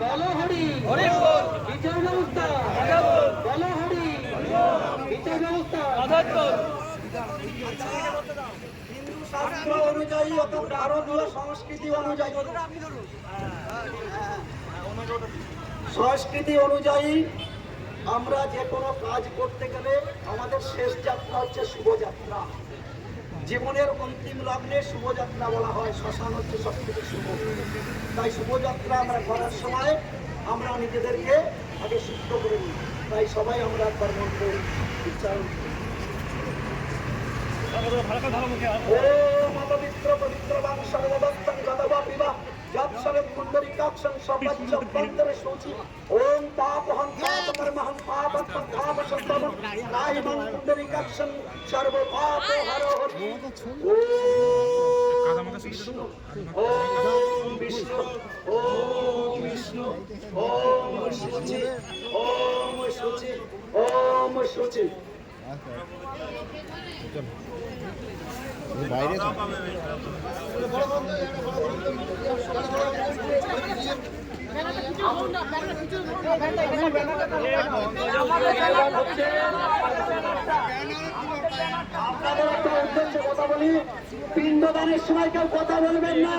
বলো হরি হরি বল। বিচার ব্যবস্থা বলো হরি বিচার ব্যবস্থা হিন্দু শাস্ত্র অনুযায়ী অর্থাৎ ভারতীয় সংস্কৃতি অনুযায়ী আমরা যে কোনো কাজ করতে গেলে আমাদের শেষ যাত্রা হচ্ছে শুভযাত্রা। জীবনের অন্তিম লগ্নে শুভযাত্রা বলা হয়, শ্মশান হচ্ছে সব থেকে শুভ। তাই শুভযাত্রা আমরা করার সময় আমরা নিজেদেরকে আগে শুদ্ধ করে নিই। তাই সবাই আমরা কর্মকে উচ্চারণ করি। পবিত্র পবিত্র বাংশর্বদত্তং গতবা বিবাহ যৎসবেদ পুণ্ডরিকাক্ষং সপজ্জপন্তরে শোচি ওম পাপহং পাপকর্মহং পাপত্বং পাপসত্বং নাইমং পুণ্ডরিকাক্ষং সর্বপাপহর হরি। ওম বিষ্ণু ওম বিষ্ণু ওম বিষ্ণু ওম শুচি ওম শুচি ওম শুচি। বাইরে আপনাদের একটা উদ্দেশ্যে কথা বলি, পিণ্ডদানের সময় কেউ কথা বলবেন না।